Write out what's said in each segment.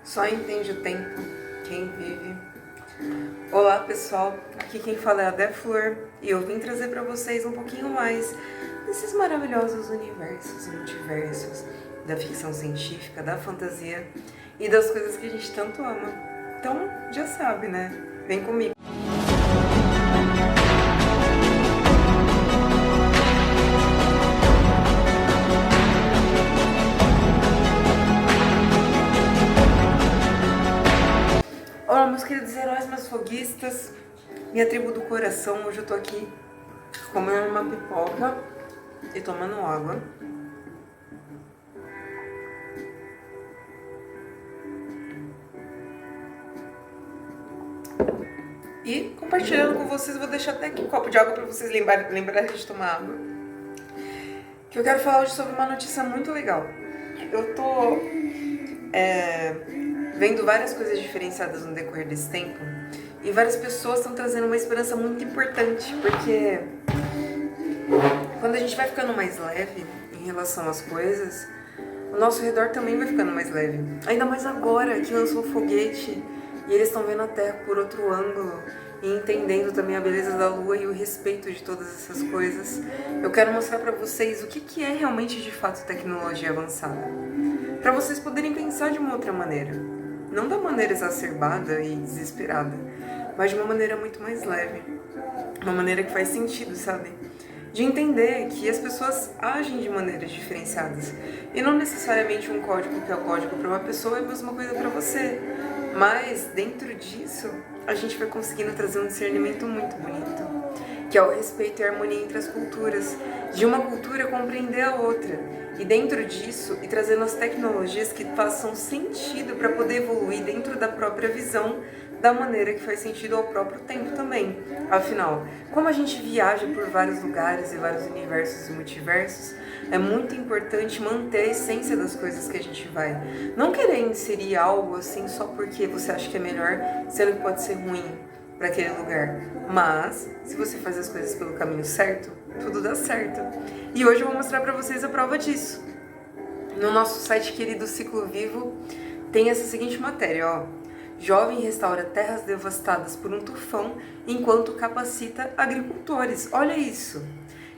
Só entende o tempo quem vive. Olá pessoal, aqui quem fala é a Deflor e eu vim trazer para vocês um pouquinho mais desses maravilhosos universos, multiversos, da ficção científica, da fantasia e das coisas que a gente tanto ama. Então já sabe, né? Vem comigo! Olá meus queridos heróis, meus foguistas, minha tribo do coração. Hoje eu tô aqui comendo uma pipoca e tomando água. E compartilhando com vocês, vou deixar até aqui um copo de água para vocês lembrarem de tomar água. Que eu quero falar hoje sobre uma notícia muito legal. Eu tô vendo várias coisas diferenciadas no decorrer desse tempo e várias pessoas estão trazendo uma esperança muito importante, porque quando a gente vai ficando mais leve em relação às coisas, o nosso redor também vai ficando mais leve. Ainda mais agora que lançou o foguete e eles estão vendo a Terra por outro ângulo e entendendo também a beleza da Lua e o respeito de todas essas coisas. Eu quero mostrar para vocês o que é realmente de fato tecnologia avançada, para vocês poderem pensar de uma outra maneira, não da maneira exacerbada e desesperada, mas de uma maneira muito mais leve, uma maneira que faz sentido, sabe? De entender que as pessoas agem de maneiras diferenciadas e não necessariamente um código que é o código para uma pessoa é a mesma coisa para você, mas dentro disso a gente vai conseguindo trazer um discernimento muito bonito, que é o respeito e a harmonia entre as culturas, de uma cultura compreender a outra, e dentro disso, e trazendo as tecnologias que façam sentido para poder evoluir dentro da própria visão, da maneira que faz sentido ao próprio tempo também. Afinal, como a gente viaja por vários lugares e vários universos e multiversos, é muito importante manter a essência das coisas que a gente vai. Não querer inserir algo assim só porque você acha que é melhor, sendo que pode ser ruim para aquele lugar. Mas, se você faz as coisas pelo caminho certo, tudo dá certo. E hoje eu vou mostrar para vocês a prova disso. No nosso site querido Ciclo Vivo, tem essa seguinte matéria, ó. Jovem restaura terras devastadas por um tufão enquanto capacita agricultores. Olha isso!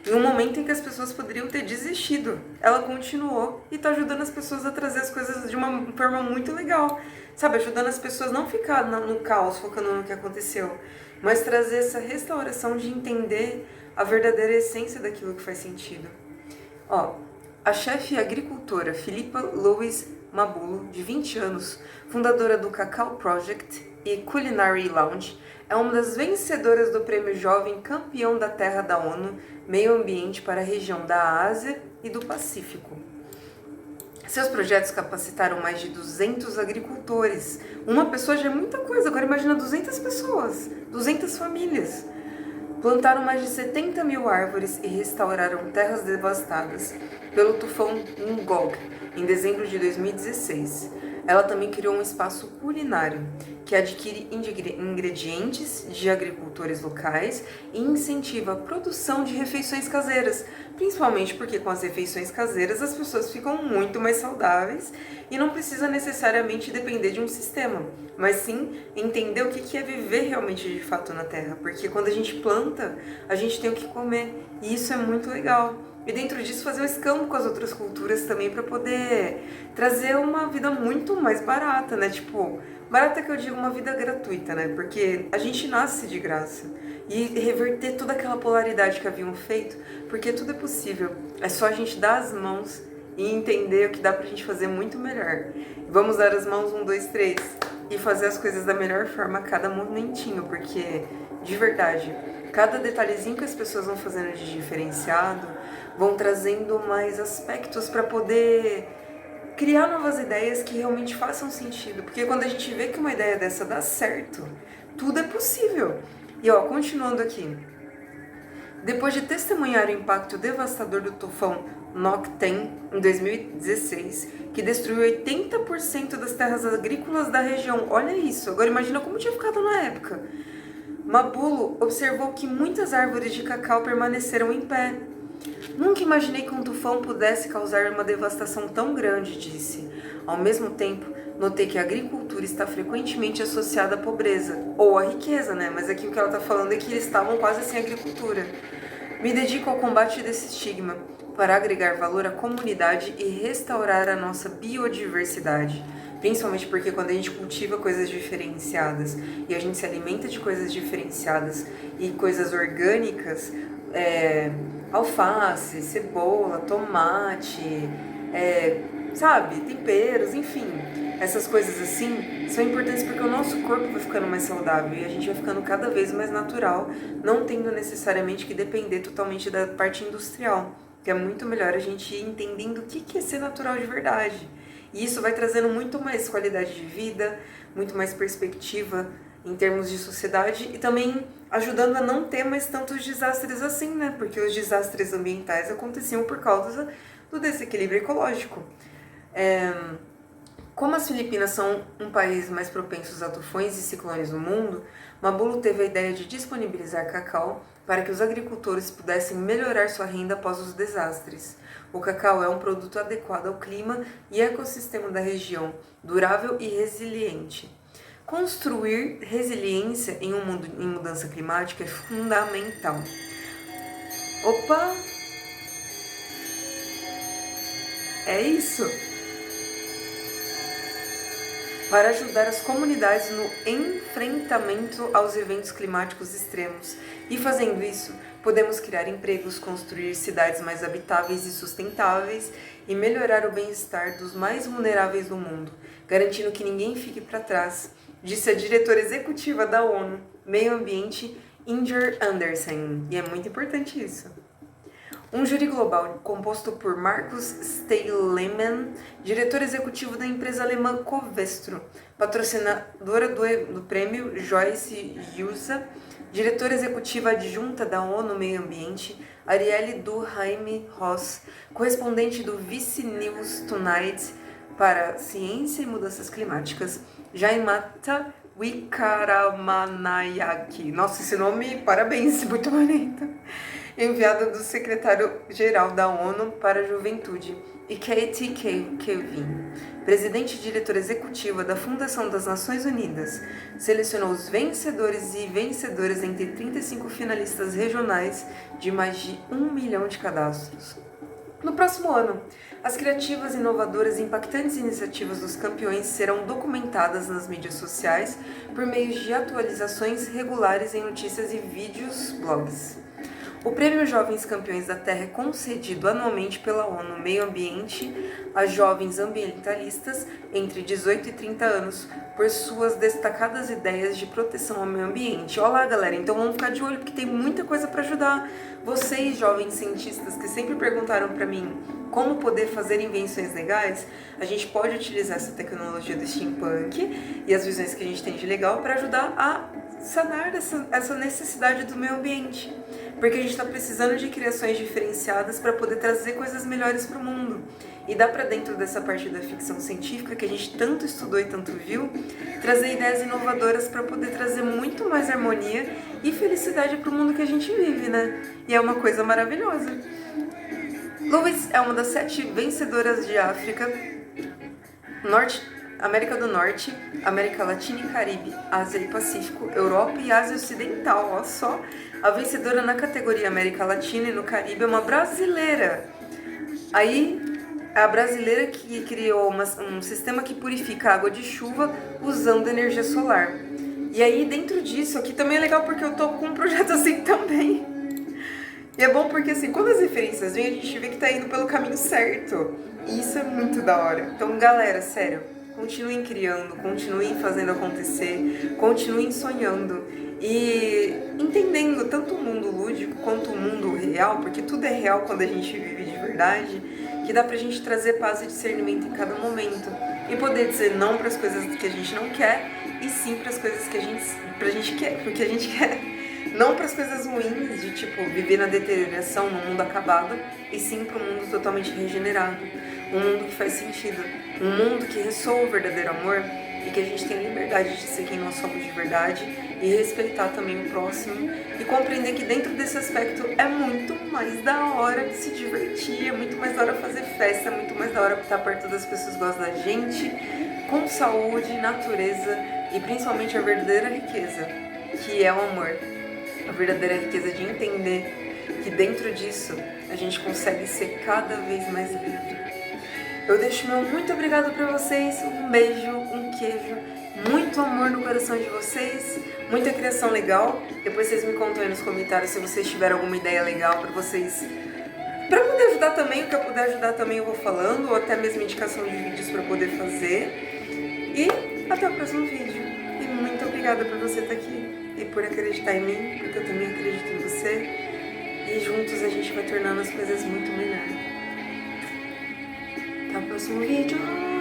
Em um momento em que as pessoas poderiam ter desistido, ela continuou e está ajudando as pessoas a trazer as coisas de uma forma muito legal. Sabe, ajudando as pessoas a não ficar no caos, focando no que aconteceu, mas trazer essa restauração de entender a verdadeira essência daquilo que faz sentido. Ó, a chefe agricultora Philippa Louise Mabulo, de 20 anos, fundadora do Cacau Project e Culinary Lounge, é uma das vencedoras do Prêmio Jovem Campeão da Terra da ONU Meio Ambiente para a região da Ásia e do Pacífico. Seus projetos capacitaram mais de 200 agricultores. Uma pessoa já é muita coisa, agora imagina 200 pessoas, 200 famílias. Plantaram mais de 70 mil árvores e restauraram terras devastadas pelo tufão Ngog em dezembro de 2016. Ela também criou um espaço culinário que adquire ingredientes de agricultores locais e incentiva a produção de refeições caseiras, principalmente porque com as refeições caseiras as pessoas ficam muito mais saudáveis e não precisa necessariamente depender de um sistema, mas sim entender o que é viver realmente de fato na terra, porque quando a gente planta, a gente tem o que comer e isso é muito legal. E dentro disso fazer o escambo com as outras culturas também para poder trazer uma vida muito mais barata, né? Tipo, barata que eu digo uma vida gratuita, né? Porque a gente nasce de graça. E reverter toda aquela polaridade que haviam feito, porque tudo é possível. É só a gente dar as mãos e entender o que dá pra gente fazer muito melhor. Vamos dar as mãos, 1, 2, 3, e fazer as coisas da melhor forma a cada momentinho, porque, de verdade, cada detalhezinho que as pessoas vão fazendo de diferenciado, vão trazendo mais aspectos para poder criar novas ideias que realmente façam sentido. Porque quando a gente vê que uma ideia dessa dá certo, tudo é possível. E ó, continuando aqui. Depois de testemunhar o impacto devastador do tufão Nokten em 2016, que destruiu 80% das terras agrícolas da região. Olha isso, agora imagina como tinha ficado na época. Mabulo observou que muitas árvores de cacau permaneceram em pé. Nunca imaginei que um tufão pudesse causar uma devastação tão grande, disse. Ao mesmo tempo, notei que a agricultura está frequentemente associada à pobreza, ou à riqueza, né? Mas aqui o que ela está falando é que eles estavam quase sem agricultura. Me dedico ao combate desse estigma, para agregar valor à comunidade e restaurar a nossa biodiversidade. Principalmente porque quando a gente cultiva coisas diferenciadas e a gente se alimenta de coisas diferenciadas e coisas orgânicas, alface, cebola, tomate, sabe, temperos, enfim, essas coisas assim são importantes porque o nosso corpo vai ficando mais saudável e a gente vai ficando cada vez mais natural, não tendo necessariamente que depender totalmente da parte industrial, que é muito melhor a gente ir entendendo o que é ser natural de verdade. E isso vai trazendo muito mais qualidade de vida, muito mais perspectiva em termos de sociedade e também ajudando a não ter mais tantos desastres assim, né? Porque os desastres ambientais aconteciam por causa do desequilíbrio ecológico. Como as Filipinas são um país mais propenso a tufões e ciclones no mundo, Mabulo teve a ideia de disponibilizar cacau para que os agricultores pudessem melhorar sua renda após os desastres. O cacau é um produto adequado ao clima e ecossistema da região, durável e resiliente. Construir resiliência em um mundo em mudança climática é fundamental. Opa! É isso! Para ajudar as comunidades no enfrentamento aos eventos climáticos extremos. E fazendo isso, podemos criar empregos, construir cidades mais habitáveis e sustentáveis e melhorar o bem-estar dos mais vulneráveis do mundo, garantindo que ninguém fique para trás, disse a diretora executiva da ONU, Meio Ambiente, Inger Andersen. E é muito importante isso. Um júri global composto por Markus Steilemann, diretor executivo da empresa alemã Covestro, patrocinadora do prêmio Joyce Jusa, diretora executiva adjunta da ONU Meio Ambiente, Arielle Duhaime-Ross, correspondente do Vice News Tonight para Ciência e Mudanças Climáticas, Jaimata Wickramanayake. Nossa, esse nome, parabéns, muito bonito. Enviada do secretário-geral da ONU para a Juventude, e Katie Kevin, presidente e diretora executiva da Fundação das Nações Unidas, selecionou os vencedores e vencedoras entre 35 finalistas regionais de mais de 1 milhão de cadastros. No próximo ano, as criativas, inovadoras e impactantes iniciativas dos campeões serão documentadas nas mídias sociais por meio de atualizações regulares em notícias e vídeos, blogs. O Prêmio Jovens Campeões da Terra é concedido anualmente pela ONU Meio Ambiente a jovens ambientalistas entre 18 e 30 anos por suas destacadas ideias de proteção ao meio ambiente. Olá, galera, então vamos ficar de olho porque tem muita coisa para ajudar vocês, jovens cientistas, que sempre perguntaram para mim como poder fazer invenções legais. A gente pode utilizar essa tecnologia do steampunk e as visões que a gente tem de legal para ajudar a sanar essa necessidade do meio ambiente. Porque a gente está precisando de criações diferenciadas para poder trazer coisas melhores para o mundo. E dá para dentro dessa parte da ficção científica, que a gente tanto estudou e tanto viu, trazer ideias inovadoras para poder trazer muito mais harmonia e felicidade para o mundo que a gente vive, né? E é uma coisa maravilhosa. Louise é uma das 7 vencedoras de África, América do Norte, América Latina e Caribe, Ásia e Pacífico, Europa e Ásia Ocidental. Olha só, a vencedora na categoria América Latina e no Caribe é uma brasileira. Aí, a brasileira que criou um sistema que purifica a água de chuva usando energia solar. E aí, dentro disso, aqui também é legal porque eu tô com um projeto assim também. E é bom porque, assim, quando as referências vêm, a gente vê que tá indo pelo caminho certo. E isso é muito da hora. Então, galera, sério, continuem criando, continuem fazendo acontecer, continuem sonhando e entendendo tanto o mundo lúdico quanto o mundo real, porque tudo é real quando a gente vive de verdade, que dá pra gente trazer paz e discernimento em cada momento e poder dizer não para as coisas que a gente não quer e sim para as coisas que a gente quer, porque a gente quer. Não para as coisas ruins, de tipo, viver na deterioração, num mundo acabado, e sim para um mundo totalmente regenerado. Um mundo que faz sentido. Um mundo que ressoa o verdadeiro amor e que a gente tenha liberdade de ser quem nós somos de verdade e respeitar também o próximo e compreender que dentro desse aspecto é muito mais da hora de se divertir, é muito mais da hora fazer festa, é muito mais da hora estar perto das pessoas que gostam da gente, com saúde, natureza e principalmente a verdadeira riqueza, que é o amor. A verdadeira riqueza de entender que dentro disso a gente consegue ser cada vez mais livre. Eu deixo meu muito obrigado para vocês, um beijo, um queijo, muito amor no coração de vocês, muita criação legal. Depois vocês me contam aí nos comentários se vocês tiverem alguma ideia legal para vocês, para poder ajudar também, o que eu puder ajudar também eu vou falando, ou até mesmo indicação de vídeos para poder fazer. E até o próximo vídeo. E muito obrigada por você estar aqui e por acreditar em mim, porque eu também acredito em você. E juntos a gente vai tornando as coisas muito melhores. Até o próximo vídeo.